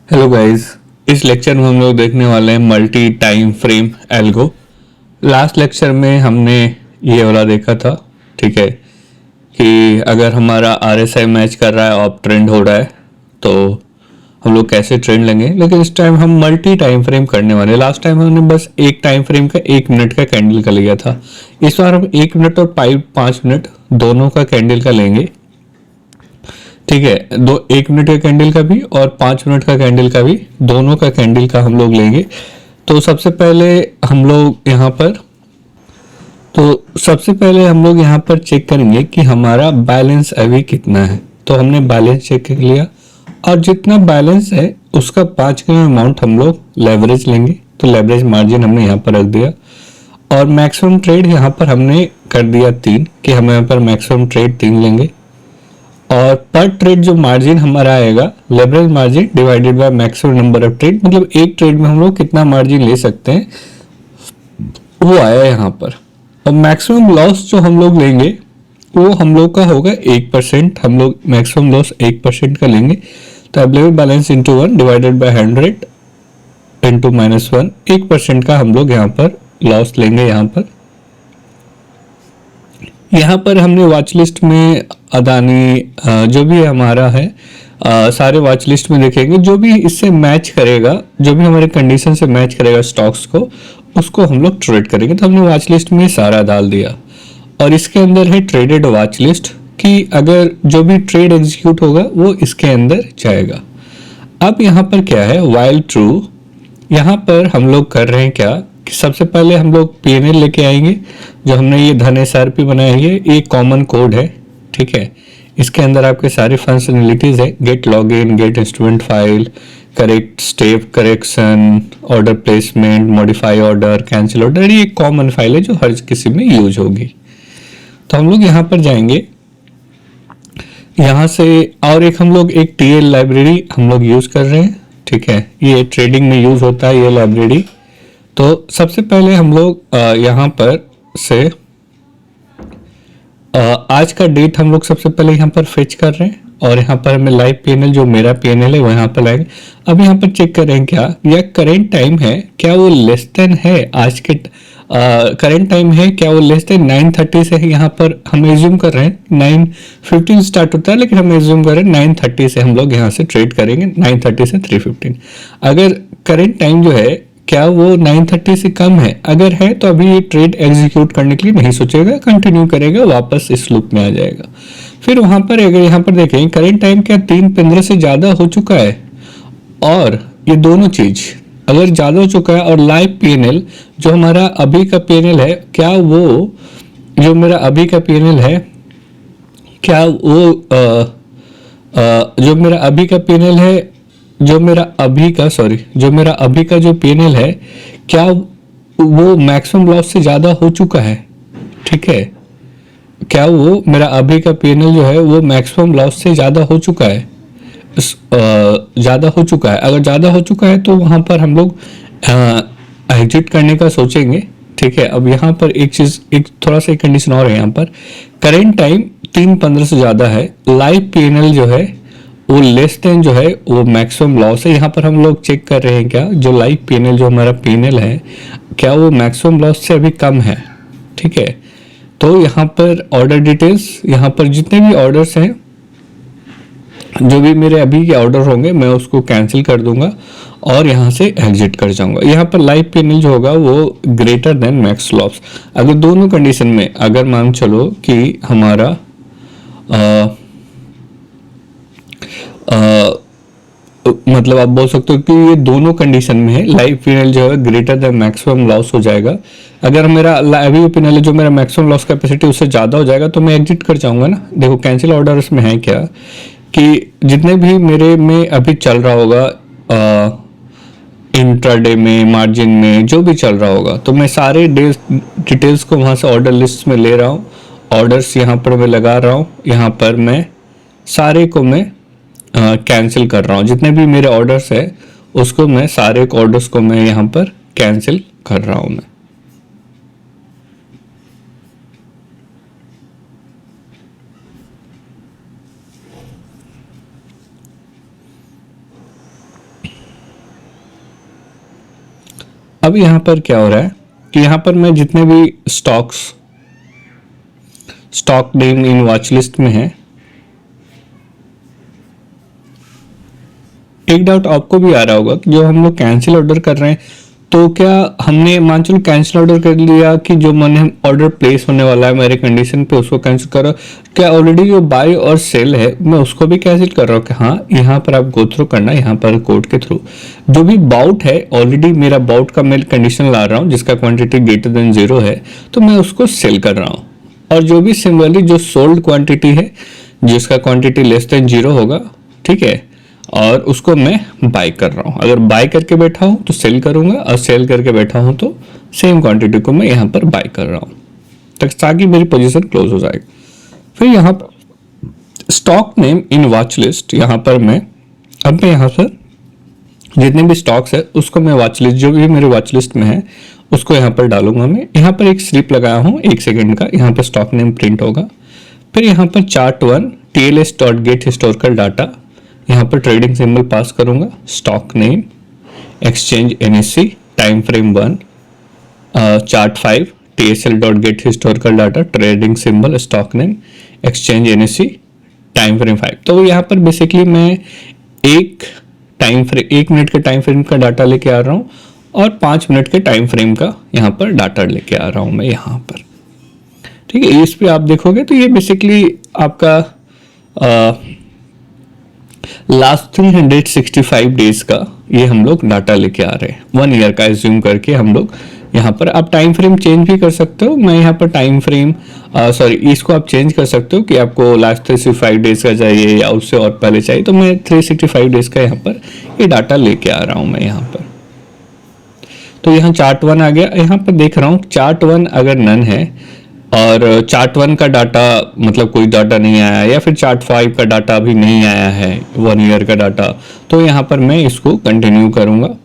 Hello guys. इस lecture में हम लोग देखने वाले हैं multi time frame algo. Last lecture में हमने ये वाला देखा था, ठीक है, कि अगर हमारा आरएसआई मैच कर रहा है और ट्रेंड हो रहा है तो हम लोग कैसे ट्रेंड लेंगे। लेकिन इस टाइम हम मल्टी टाइम फ्रेम करने वाले हैं। लास्ट टाइम हमने बस एक टाइम फ्रेम का 1 मिनट का कैंडल का लिया था। इस बार हम 1 मिनट और 5 मिनट दोनों का कैंडल का लेंगे, ठीक है। 1 मिनट का कैंडल का भी और 5 मिनट का कैंडल का भी, दोनों का कैंडल का हम लोग लेंगे। तो सबसे पहले हम लोग यहाँ पर हम लोग यहाँ पर चेक करेंगे कि हमारा बैलेंस अभी कितना है। तो हमने बैलेंस चेक कर लिया और जितना बैलेंस है उसका 5 गुना अमाउंट हम लोग लेवरेज लेंगे। तो लेवरेज मार्जिन हमने यहाँ पर रख दिया और मैक्सिमम ट्रेड यहाँ पर हमने कर दिया 3, कि हम यहाँ पर मैक्सिमम ट्रेड 3 लेंगे। और पर ट्रेड जो मार्जिन हमारा आएगा, leverage margin divided by maximum number of trade, मतलब एक ट्रेड में हम लोग कितना मार्जिन ले सकते हैं, वो आया यहाँ पर। और मैक्सिमम लॉस जो हम लोग लेंगे वो हम लोग का होगा 1%। हम लोग मैक्सिमम लॉस 1% का लेंगे। तो available balance into 1 divided by 100 into -1, 1% का हम लोग यहाँ पर लॉस लेंगे। यहाँ पर हमने वॉच लिस्ट में अदानी जो भी हमारा है, सारे वॉच लिस्ट में देखेंगे जो भी इससे मैच करेगा, जो भी हमारे कंडीशन से मैच करेगा स्टॉक्स को, उसको हम लोग ट्रेड करेंगे। तो हमने वॉच लिस्ट में सारा डाल दिया और इसके अंदर है ट्रेडेड वॉच लिस्ट, कि अगर जो भी ट्रेड एग्जीक्यूट होगा वो इसके अंदर जाएगा। अब यहाँ पर क्या है, वाइल ट्रू, यहाँ पर हम लोग कर रहे हैं क्या कि सबसे पहले हम लोग पीएनएल लेके आएंगे। जो हमने ये धन एसआरपी बनाया है, ये कॉमन कोड है, ठीक है। इसके अंदर आपके सारे फंक्शनलिटीज है, get login, get instrument file, correct step correction, order placement, modify order, cancel order. ये कॉमन फाइल है जो हर किसी में यूज होगी। तो हम लोग यहाँ पर जाएंगे, यहाँ से और एक हम लोग एक टीएल लाइब्रेरी हम लोग यूज कर रहे हैं, ठीक है। ये ट्रेडिंग में यूज होता है ये लाइब्रेरी। तो सबसे पहले हम लोग यहाँ पर से आज का डेट हम लोग सबसे पहले यहाँ पर फेच कर रहे हैं और यहाँ पर हमें लाइव पीएनएल, जो मेरा पीएनएल है वो यहाँ पर लाएंगे। अब यहाँ पर चेक करें क्या यह करेंट टाइम है, क्या वो लेस देन है आज के करेंट टाइम है, क्या वो लेस देन 9:30 से है। यहाँ पर हम एज्यूम कर रहे हैं 9:15 स्टार्ट होता है, लेकिन हम एज्यूम कर रहे हैं 9:30 से हम लोग यहाँ से ट्रेड करेंगे, 9:30 से 3:15। अगर करेंट टाइम जो है क्या वो 9:30 से कम है, अगर है तो अभी ये ट्रेड एग्जीक्यूट करने के लिए नहीं सोचेगा, कंटिन्यू करेगा, वापस इस लूप में आ जाएगा। फिर वहां पर अगर यहाँ पर देखें करेंट टाइम क्या 3:15 से ज्यादा हो चुका है, और ये दोनों चीज अगर ज्यादा हो चुका है, और लाइव पीएनएल जो हमारा अभी का पीएनएल है, क्या वो जो मेरा अभी का पीएनएल है, क्या वो जो मेरा अभी का पीएनएल है, जो मेरा अभी का जो पीएनएल है, क्या वो मैक्सिमम लॉस से ज्यादा हो चुका है, ठीक है। क्या वो मेरा अभी का पीएनएल जो है वो मैक्सिमम लॉस से ज्यादा हो चुका है, ज्यादा हो चुका है। अगर ज्यादा हो चुका है तो वहां पर हम लोग एग्जिट करने का सोचेंगे, ठीक है। अब यहाँ पर एक चीज, एक थोड़ा सा एक कंडीशन और है, यहाँ पर करेंट टाइम 3:15 से ज्यादा है, लाइव पीएनएल जो है वो लेस देन जो है वो मैक्सिमम लॉस है। यहाँ पर हम लोग चेक कर रहे हैं क्या जो लाइव पीएनएल जो हमारा पीएनएल है, क्या वो मैक्सिमम लॉस से अभी कम है, ठीक है। तो यहाँ पर ऑर्डर डिटेल्स, यहाँ पर जितने भी ऑर्डर्स हैं, जो भी मेरे अभी के ऑर्डर होंगे मैं उसको कैंसिल कर दूंगा और यहाँ से एग्जिट कर जाऊंगा। यहाँ पर लाइव पीएनएल जो होगा वो ग्रेटर देन मैक्स लॉस। अगर दोनों कंडीशन में, अगर मान चलो कि हमारा मतलब आप बोल सकते हो कि ये दोनों कंडीशन में है, लाइव पीएनएल जो है ग्रेटर देन मैक्सिमम लॉस हो जाएगा। अगर मेरा अभी पीएनएल जो मेरा मैक्सिमम लॉस कैपेसिटी उससे ज्यादा हो जाएगा तो मैं एग्जिट कर जाऊंगा ना। देखो कैंसिल ऑर्डर इसमें है क्या कि जितने भी मेरे में अभी चल रहा होगा इंट्राडे में, मार्जिन में, जो भी चल रहा होगा, तो मैं सारे डिटेल्स को वहां से ऑर्डर लिस्ट में ले रहा हूँ, ऑर्डर्स यहाँ पर मैं लगा रहा हूँ, यहाँ पर मैं सारे को मैं कैंसिल कर रहा हूँ। जितने भी मेरे ऑर्डर्स है उसको मैं सारे ऑर्डर्स को मैं यहाँ पर कैंसिल कर रहा हूँ मैं। अब यहाँ पर क्या हो रहा है कि यहाँ पर मैं जितने भी stock name in watch list में है, एक डाउट आपको भी आ रहा होगा कि जो हम लोग कैंसिल ऑर्डर कर रहे हैं, तो क्या हमने मान चलो कैंसिल ऑर्डर कर लिया कि जो मैंने ऑर्डर प्लेस होने वाला है मेरे कंडीशन पे उसको कैंसिल करो, क्या ऑलरेडी जो बाय और सेल है मैं उसको भी कैंसिल कर रहा हूँ कि हाँ यहाँ पर आप गो थ्रू करना, यहाँ पर कोड के थ्रू जो भी बाउट है ऑलरेडी मेरा बाउट का मैं कंडीशन ला रहा हूँ जिसका क्वांटिटी ग्रेटर देन 0 है, तो मैं उसको सेल कर रहा हूँ। और जो भी सिमिलरली जो सोल्ड क्वांटिटी है जिसका क्वांटिटी लेस देन 0 होगा, ठीक है, और उसको मैं बाय कर रहा हूँ। अगर बाय करके बैठा हूँ तो सेल करूंगा, और सेल करके बैठा हूँ तो सेम क्वांटिटी को मैं यहाँ पर बाय कर रहा हूँ ताकि मेरी पोजीशन क्लोज हो जाएगी। फिर यहाँ पर stock name in watch list, यहाँ पर मैं यहाँ पर जितने भी स्टॉक्स है उसको मैं वॉच लिस्ट जो भी मेरे वॉच लिस्ट में है उसको यहाँ पर डालूंगा। मैं यहाँ पर एक स्लिप लगाया हूँ 1 सेकेंड का, यहाँ पर स्टॉक नेम प्रिंट होगा। फिर यहाँ पर chart1 tls.get हिस्टोरिकल डाटा, यहाँ पर ट्रेडिंग सिंबल पास करूंगा, stock name, exchange NSE, time frame 1, chart5 tsl.get historical data, trading symbol, stock name, exchange NSE, time frame 5। तो यहाँ पर बेसिकली मैं एक मिनट के टाइम फ्रेम का डाटा लेके आ रहा हूँ और 5 मिनट के टाइम फ्रेम का यहाँ पर डाटा लेके आ रहा हूँ मैं यहाँ पर, ठीक है। इस पे आप देखोगे तो ये बेसिकली आपका लास्ट 365 डेज का ये हम लोग डाटा लेके आ रहे हैं, 1 ईयर का एज्यूम करके हम लोग यहाँ पर। आप टाइम फ्रेम चेंज भी कर सकते हो, मैं यहाँ पर टाइम फ्रेम इसको आप चेंज कर सकते हो कि आपको लास्ट 365 डेज का चाहिए या उससे और पहले चाहिए, तो मैं 365 डेज का यहाँ पर ये डाटा लेके आ रहा हूँ मैं यहाँ पर। तो यहाँ chart1 आ गया, यहाँ पर देख रहा हूँ chart1 अगर नन है और chart1 का डाटा मतलब कोई डाटा नहीं आया या फिर chart5 का डाटा अभी नहीं आया है 1 ईयर का डाटा, तो यहाँ पर मैं इसको कंटिन्यू करूंगा,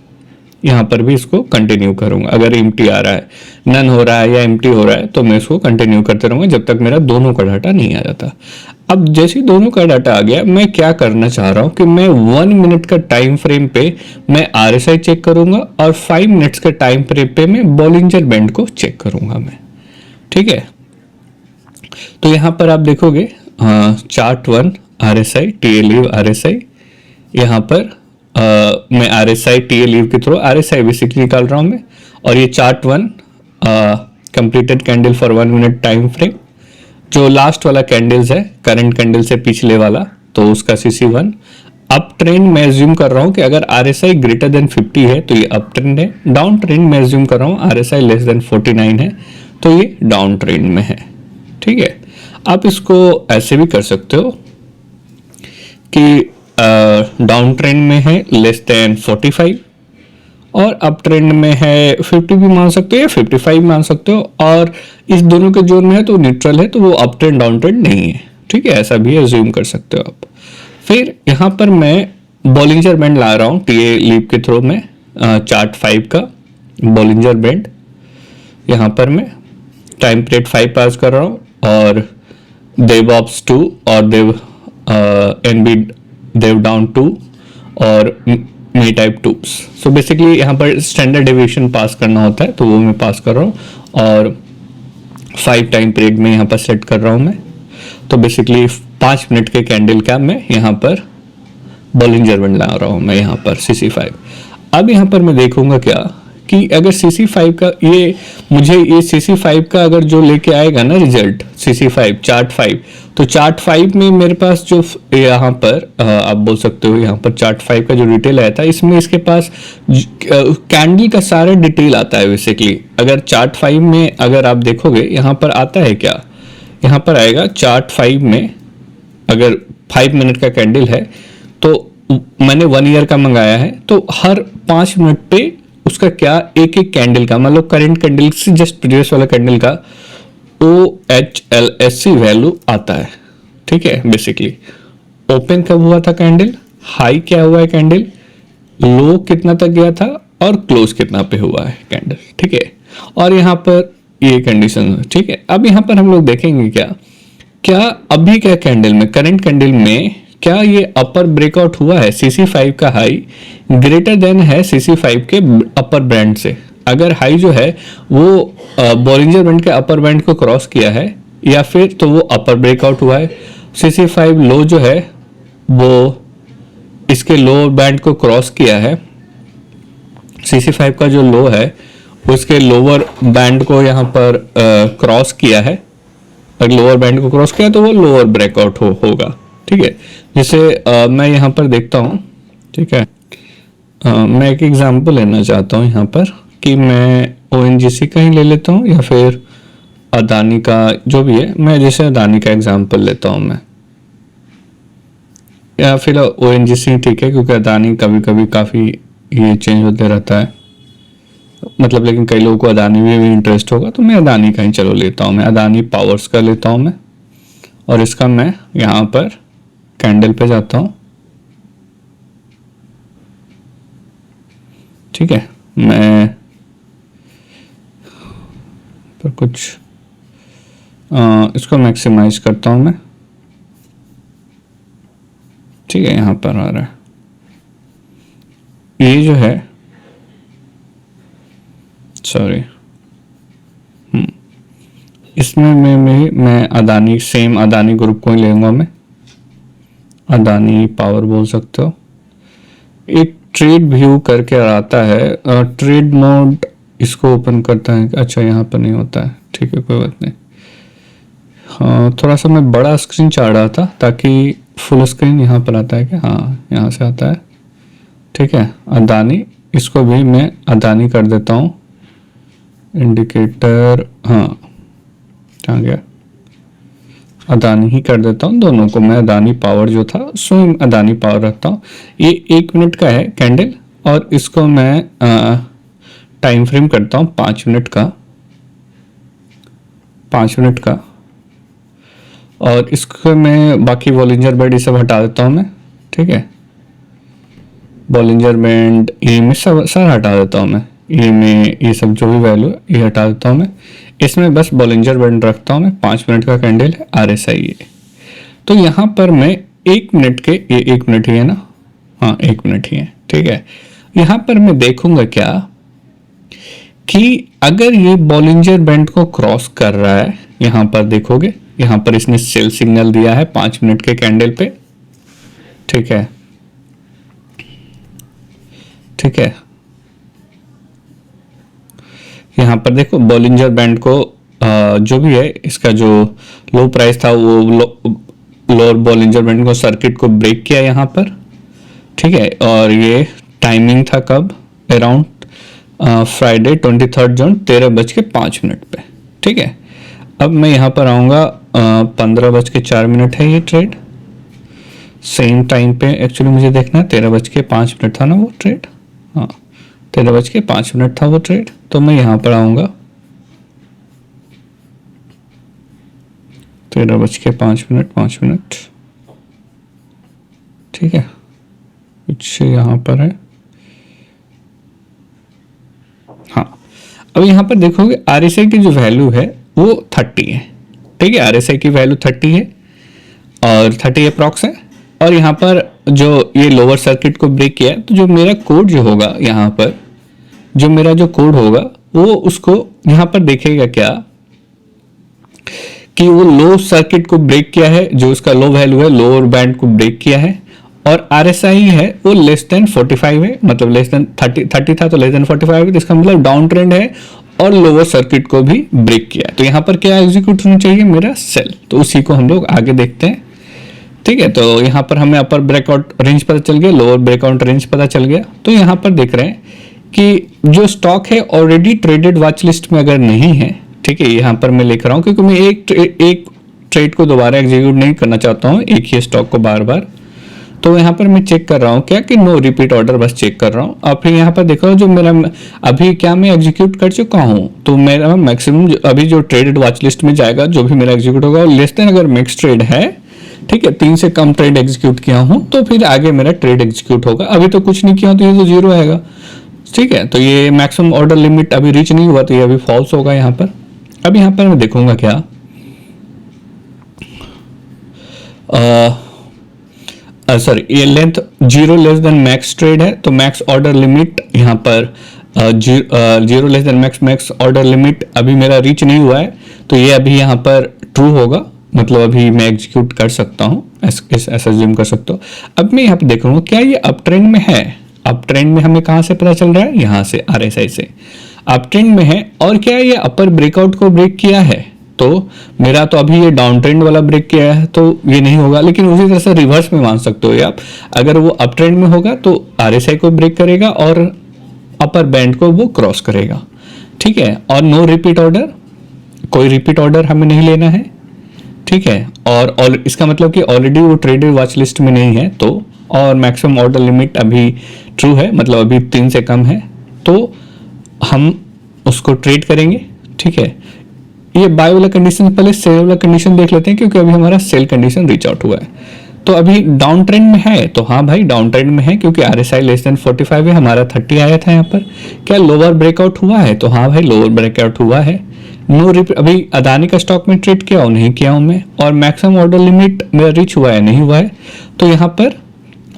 यहाँ पर भी इसको कंटिन्यू करूंगा। अगर एम्प्टी आ रहा है, नन हो रहा है या एम्प्टी हो रहा है तो मैं इसको कंटिन्यू करते रहूंगा जब तक मेरा दोनों का डाटा नहीं आ जाता। अब जैसे ही दोनों का डाटा आ गया, मैं क्या करना चाह रहा हूँ कि मैं 1 मिनट का टाइम फ्रेम पे मैं RSI चेक करूंगा और 5 मिनट्स के टाइम फ्रेम पे मैं बॉलिंजर बैंड को चेक करूंगा मैं, ठीक है। तो यहाँ पर आप देखोगे chart1 RSI TA leave RSI, यहाँ पर मैं RSI TA लीव के थ्रू RSI बेसिकली निकाल रहा हूँ मैं, और ये chart1 completed candle for 1 minute time frame, जो लास्ट वाला कैंडल्स है करंट कैंडल से पिछले वाला तो उसका CC1। अप ट्रेंड मैं एज्यूम कर रहा हूँ कि अगर RSI ग्रेटर देन 50 है तो ये अप ट्रेंड है, डाउन ट्रेंड मैं एज्यूम कर रहा हूँ RSI लेस देन 49 है तो ये डाउन ट्रेंड में है, ठीक है। आप इसको ऐसे भी कर सकते हो कि डाउन ट्रेंड में है लेस देन 45 और अप ट्रेंड में है 50 भी मान सकते हो या 55 मान सकते हो, और इस दोनों के जोन में है तो न्यूट्रल है तो वो अप ट्रेंड डाउन ट्रेंड नहीं है, ठीक है, ऐसा भी एज्यूम कर सकते हो आप। फिर यहाँ पर मैं बॉलिंजर बैंड ला रहा हूँ TA लीव के थ्रू में, chart5 का बॉलिंजर बैंड, यहाँ पर मैं टाइम पीरियड 5 पास कर रहा हूँ और DevOps 2 और NB देव डाउन 2 और मी टाइप 2। सो बेसिकली यहाँ पर स्टैंडर्ड डेविएशन पास करना होता है तो वो मैं पास कर रहा हूँ और 5 टाइम पीरियड में यहाँ पर सेट कर रहा हूँ मैं। तो बेसिकली 5 मिनट के कैंडल का मैं यहाँ पर बॉलिंजर बैंड ला रहा हूँ मैं यहाँ पर CC5। अब यहाँ पर मैं देखूंगा क्या कि अगर CC5 का मुझे ये CC5 का अगर जो लेके आएगा ना रिजल्ट CC5 chart5, तो chart5 में मेरे पास जो यहाँ पर आप बोल सकते हो यहाँ पर chart5 का जो डिटेल आया था इसमें इसके पास कैंडल का सारा डिटेल आता है बेसिकली। अगर chart5 में अगर आप देखोगे यहाँ पर आता है क्या, यहाँ पर आएगा chart5 में अगर 5 मिनट का कैंडल है तो मैंने 1 ईयर का मंगाया है तो हर 5 मिनट पे उसका क्या एक कैंडल का मतलब करंट कैंडल से जस्ट प्रीवियस वाला कैंडल का OHLSC वैल्यू आता है, ठीक है। बेसिकली ओपन कब हुआ था कैंडल, हाई क्या हुआ है कैंडल, लो कितना तक गया था और क्लोज कितना पे हुआ है कैंडल, ठीक है। और यहाँ पर ये कंडीशन, ठीक है। अब यहाँ पर हम लोग देखेंगे क्या अभी क्या कैंडल में करंट कैंडल में क्या ये अपर ब्रेकआउट हुआ है CC5 का हाई ग्रेटर देन है CC5 के अपर बैंड से, अगर हाई जो है वो बॉलिंजर बैंड के अपर बैंड को क्रॉस किया है या फिर तो वो अपर ब्रेकआउट हुआ है। CC5 लो जो है वो इसके लोअर बैंड को क्रॉस किया है। CC5 का जो लो है उसके लोअर बैंड को यहाँ पर क्रॉस किया है। अगर लोअर बैंड को क्रॉस किया तो वो लोअर ब्रेकआउट होगा। ठीक है, जैसे मैं यहाँ पर देखता हूँ। ठीक है, मैं एक एग्जांपल लेना चाहता हूँ यहाँ पर कि मैं ONGC का ही ले लेता हूँ या फिर अदानी का, जो भी है। मैं जैसे अदानी का एग्जांपल लेता हूँ मैं, या फिर ONGC ठीक है, क्योंकि अदानी कभी कभी काफ़ी ये चेंज होते रहता है, मतलब लेकिन कई लोगों को अदानी में भी इंटरेस्ट होगा, तो मैं अदानी का ही चलो लेता हूँ। मैं अदानी पावर्स का लेता हूँ मैं, और इसका मैं यहाँ पर कैंडल पे जाता हूँ। ठीक है, मैं पर कुछ इसको मैक्सिमाइज करता हूँ मैं। ठीक है, यहाँ पर आ रहा है ये जो है, सॉरी, इसमें मैं अदानी, सेम अदानी ग्रुप को ही लेऊंगा मैं। अदानी पावर बोल सकते हो। एक ट्रेड व्यू करके आता है, ट्रेड मोड इसको ओपन करता है। अच्छा, यहाँ पर नहीं होता है, ठीक है, कोई बात नहीं। हाँ, थोड़ा सा मैं बड़ा स्क्रीन चाह रहा था ताकि फुल स्क्रीन यहाँ पर आता है क्या? हाँ, यहाँ से आता है। ठीक है, अदानी, इसको भी मैं अदानी कर देता हूँ। इंडिकेटर, हाँ, कहाँ गया? अदानी ही कर देता हूँ। दोनों को मैं अदानी पावर जो था सो अदानी पावर रखता हूँ। ये 1 मिनट का है कैंडल, और इसको मैं टाइम फ्रेम करता हूँ 5 मिनट का, 5 मिनट का। और इसको मैं बाकी बॉलिंजर बैंड ये सब हटा देता हूँ मैं। ठीक है, बॉलिंजर बैंड ये में सब सारा हटा देता हूँ मैं। ये में ये सब जो भी वैल्यू है ये हटा देता हूँ मैं। इसमें बस बॉलिंजर बैंड रखता हूँ मैं। 5 मिनट का कैंडल है, RSI है। तो यहाँ पर मैं 1 मिनट के, ये 1 मिनट ही है ना? हाँ, 1 मिनट ही है। ठीक है, यहाँ पर मैं देखूंगा क्या कि अगर ये बॉलिंजर बैंड को क्रॉस कर रहा है, यहाँ पर देखोगे, यहाँ पर इसने सेल सिग्नल दिया है 5 मिनट के कैंडल पे। ठीक है, ठीक है, यहाँ पर देखो बॉलिंजर बैंड को जो भी है, इसका जो लो प्राइस था वो लोअर बॉलिंजर बैंड को, सर्किट को ब्रेक किया यहाँ पर। ठीक है, और ये टाइमिंग था कब? अराउंड फ्राइडे 23 जून 13:05 पे। ठीक है, अब मैं यहाँ पर आऊँगा, 15:04 है ये ट्रेड। सेम टाइम पे एक्चुअली मुझे देखना है, 13:05 था ना वो ट्रेड? हाँ, 13:05 था वो ट्रेड। तो मैं यहाँ पर आऊँगा 13:05, 5 मिनट। ठीक है, कुछ यहाँ पर है। हाँ, अब यहाँ पर देखोगे RSI की जो वैल्यू है वो 30 है। ठीक है, RSI की वैल्यू 30 है और 30 अप्रॉक्स है। और यहाँ पर जो ये लोअर सर्किट को ब्रेक किया है, तो जो मेरा कोड जो होगा यहाँ पर, जो मेरा जो कोड होगा वो उसको यहाँ पर देखेगा क्या कि वो लो सर्किट को ब्रेक किया है, जो उसका लो वैल्यू है लोअर बैंड को ब्रेक किया है, और RSI है वो लेस देन 45 है, मतलब लेस देन 30 था तो लेस देन 45 है। इसका मतलब डाउन ट्रेंड है और लोअर सर्किट को भी ब्रेक किया है। तो यहाँ पर क्या एग्जीक्यूट होना चाहिए? मेरा सेल। तो उसी को हम लोग आगे देखते हैं। ठीक है, तो यहाँ पर हमें अपर ब्रेकआउट रेंज पता चल गया, लोअर ब्रेकआउट रेंज पता चल गया। तो यहाँ पर देख रहे हैं कि जो स्टॉक है ऑलरेडी ट्रेडेड वॉच लिस्ट में अगर नहीं है, ठीक है, यहाँ पर मैं लिख रहा हूँ क्योंकि मैं एक ट्रेड को दोबारा एग्जीक्यूट नहीं करना चाहता हूँ, एक ही स्टॉक को बार बार। तो यहाँ पर मैं चेक कर रहा हूँ क्या कि नो रिपीट ऑर्डर, बस चेक कर रहा हूँ। और फिर यहाँ पर देखो जो मेरा अभी क्या मैं एग्जीक्यूट कर चुका हूँ, तो मेरा मैक्सिमम अभी जो ट्रेडेड वॉच लिस्ट में जाएगा, जो भी मेरा एग्जीक्यूट होगा, लेस देन अगर मिक्स ट्रेड है, ठीक है, 3 से कम ट्रेड एग्जीक्यूट किया हूँ, तो फिर आगे मेरा ट्रेड एग्जीक्यूट होगा। अभी तो कुछ नहीं किया तो ये तो 0 आएगा। ठीक है, तो ये मैक्सिमम ऑर्डर लिमिट अभी रीच नहीं हुआ, तो ये अभी फॉल्स होगा यहाँ पर। अब यहाँ पर मैं देखूंगा क्या, सॉरी, ये length 0 less than max trade है, तो मैक्स ऑर्डर लिमिट यहाँ पर zero less than max max order limit अभी मेरा रीच नहीं हुआ है, तो ये अभी यहाँ पर ट्रू होगा, मतलब अभी मैं एग्जीक्यूट कर सकता हूँ, ऐसा ज्यूम कर सकता हूँ। अब मैं यहाँ पे देख रहा हूँ क्या ये अप ट्रेंड में है। अप ट्रेंड में हमें कहाँ से पता चल रहा है, यहाँ से RSI से अप ट्रेंड में है। और क्या ये अपर ब्रेकआउट को ब्रेक किया है, तो मेरा तो अभी ये डाउन ट्रेंड वाला ब्रेक किया है तो ये नहीं होगा, लेकिन उसी तरह से रिवर्स में मान सकते हो आप, अगर वो अप ट्रेंड में होगा तो RSI को ब्रेक करेगा और अपर बैंड को वो क्रॉस करेगा, ठीक है। और नो रिपीट ऑर्डर, कोई रिपीट ऑर्डर हमें नहीं लेना है, ठीक है। और इसका मतलब कि ऑलरेडी वो ट्रेडेड वॉच लिस्ट में नहीं है, तो और मैक्सिमम ऑर्डर लिमिट अभी ट्रू है, मतलब अभी 3 से कम है, तो हम उसको ट्रेड करेंगे, ठीक है। ये बाय वाला कंडीशन, पहले सेल वाला कंडीशन देख लेते हैं, क्योंकि अभी हमारा सेल कंडीशन रीच आउट हुआ है। तो अभी डाउन ट्रेंड में है, तो हाँ भाई डाउन ट्रेंड में है, क्योंकि RSI लेस देन 45 है, हमारा 30 आया था यहाँ पर। क्या लोअर ब्रेकआउट हुआ है, तो हाँ भाई लोअर ब्रेकआउट हुआ है। नो रिपीट, अभी अदानी का स्टॉक में ट्रेड किया हूँ, नहीं किया हूँ मैं। और मैक्सिमम ऑर्डर लिमिट मेरा रीच हुआ है, नहीं हुआ है। तो यहाँ पर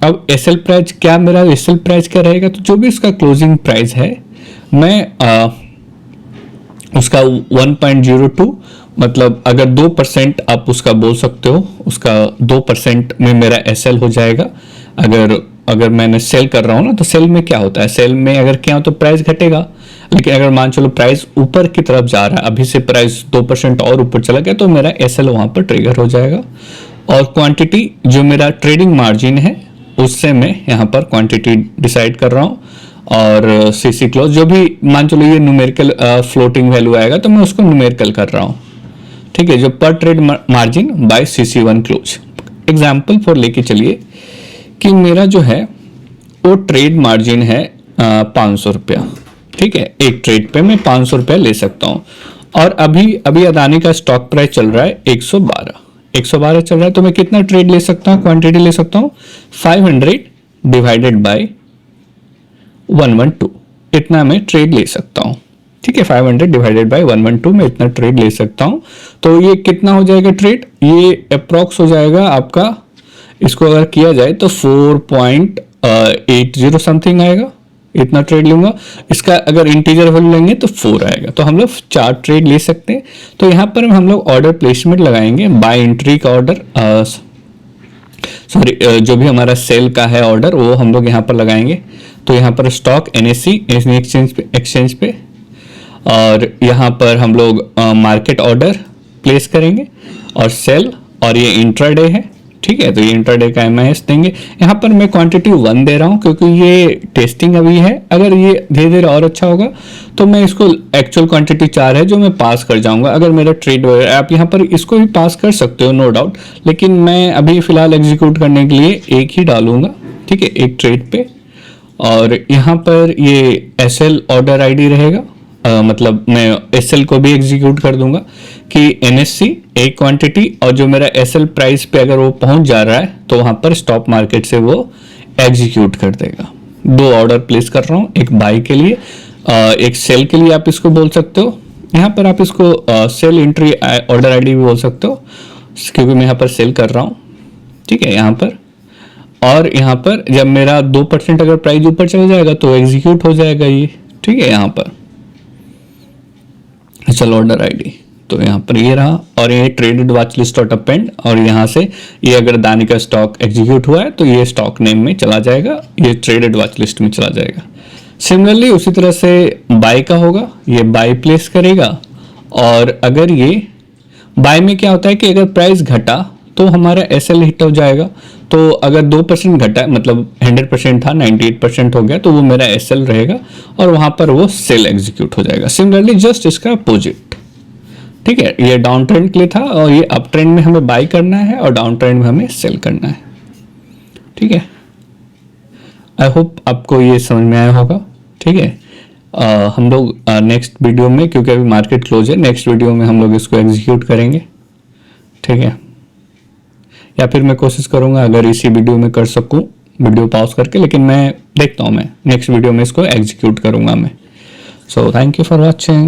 अब SL प्राइस क्या, मेरा SL प्राइस क्या रहेगा, तो जो भी उसका क्लोजिंग प्राइस है मैं उसका 1.02, मतलब अगर 2% आप उसका बोल सकते हो, उसका 2% में मेरा SL हो जाएगा। अगर मैंने सेल कर रहा हूँ ना, तो सेल में क्या होता है, सेल में अगर क्या हो तो प्राइस घटेगा, लेकिन अगर मान चलो प्राइस ऊपर की तरफ जा रहा है, अभी से प्राइस 2% और ऊपर चला गया, तो मेरा SL वहां पर ट्रिगर हो जाएगा। और क्वांटिटी जो मेरा ट्रेडिंग मार्जिन है, उससे मैं यहाँ पर क्वांटिटी डिसाइड कर रहा हूँ। और CC क्लोज जो भी मान चलो ये न्यूमेरिकल फ्लोटिंग वैल्यू आएगा, तो मैं उसको न्यूमेरिकल कर रहा हूँ, ठीक है। जो पर trade margin bye CC1 close example for लेके चलिए कि मेरा जो है वो ट्रेड मार्जिन है 500 रुपया, ठीक है। एक ट्रेड पे मैं 500 रुपया ले सकता हूँ। और अभी अदानी का स्टॉक प्राइस चल रहा है 112 चल रहा है, तो मैं कितना ट्रेड ले सकता हूँ, क्वांटिटी ले सकता हूँ 500 डिवाइडेड बाय 112, इतना मैं ट्रेड ले सकता हूँ, ठीक है। 500 डिवाइडेड बाय 112 में इतना ट्रेड ले सकता हूँ। तो ये कितना हो जाएगा ट्रेड, ये अप्रॉक्स हो जाएगा आपका, इसको अगर किया जाए तो 4.80 समथिंग आएगा, इतना ट्रेड लूंगा। इसका अगर इंटीजर वैल्यू लेंगे तो 4 आएगा, तो हम लोग 4 ट्रेड ले सकते हैं। तो यहाँ पर हम लोग ऑर्डर प्लेसमेंट लगाएंगे, बाय एंट्री का ऑर्डर, सॉरी जो भी हमारा सेल का है ऑर्डर, वो हम लोग यहाँ पर लगाएंगे। तो यहाँ पर स्टॉक NSE एक्सचेंज पे, और यहाँ पर हम लोग मार्केट ऑर्डर प्लेस करेंगे और सेल, और ये इंट्राडे है, ठीक है। तो ये इंट्राडे का MIS देंगे। यहाँ पर मैं क्वांटिटी 1 दे रहा हूँ, क्योंकि ये टेस्टिंग अभी है। अगर ये धीरे धीरे और अच्छा होगा तो मैं इसको, एक्चुअल क्वांटिटी 4 है जो मैं पास कर जाऊंगा। अगर मेरा ट्रेड वगैरह, आप यहाँ पर इसको भी पास कर सकते हो नो डाउट, लेकिन मैं अभी फिलहाल एग्जीक्यूट करने के लिए 1 ही डालूंगा, ठीक है, एक ट्रेड पे। और यहाँ पर ये SL ऑर्डर ID रहेगा, मतलब मैं SL को भी एग्जीक्यूट कर दूंगा कि NSE एक क्वांटिटी, और जो मेरा SL प्राइस पे अगर वो पहुंच जा रहा है तो वहां पर स्टॉप मार्केट से वो एग्जीक्यूट कर देगा। 2 ऑर्डर प्लेस कर रहा हूँ, एक बाई के लिए, एक सेल के लिए आप इसको बोल सकते हो। यहाँ पर आप इसको सेल एंट्री ऑर्डर ID भी बोल सकते हो, क्योंकि मैं यहाँ पर सेल कर रहा हूँ, ठीक है। यहाँ पर और यहाँ पर जब मेरा 2% अगर प्राइस ऊपर चला जाएगा तो एग्जीक्यूट हो जाएगा ये, ठीक है। यहाँ पर चलो ऑर्डर ID, तो यहाँ पर ये रहा, और ये ट्रेडेड वॉच लिस्ट और अपेंड, और यहाँ से ये अगर दानी का स्टॉक एग्जीक्यूट हुआ है तो ये स्टॉक नेम में चला जाएगा, ये ट्रेडेड वॉच लिस्ट में चला जाएगा। सिमिलरली उसी तरह से बाय का होगा, ये बाय प्लेस करेगा। और अगर ये बाय में क्या होता है कि अगर प्राइस घटा तो हमारा SL हिट हो जाएगा। तो अगर 2% घटा, मतलब 100% था 98% हो गया, तो वो मेरा SL रहेगा, और वहां पर वो सेल एग्जीक्यूट हो जाएगा। सिमिलरली जस्ट इसका अपोजिट, ठीक है। ये डाउन ट्रेंड के लिए था, और ये अप ट्रेंड में हमें बाय करना है, और डाउन ट्रेंड में हमें सेल करना है, ठीक है। आई होप आपको ये समझ में आया होगा, ठीक है। हम लोग नेक्स्ट वीडियो में, क्योंकि अभी मार्केट क्लोज है, नेक्स्ट वीडियो में हम लोग इसको एग्जीक्यूट करेंगे, ठीक है। या फिर मैं कोशिश करूंगा अगर इसी वीडियो में कर सकूं, वीडियो पॉज करके, लेकिन मैं देखता हूं, मैं नेक्स्ट वीडियो में इसको एग्जीक्यूट करूंगा मैं। So thank you for watching.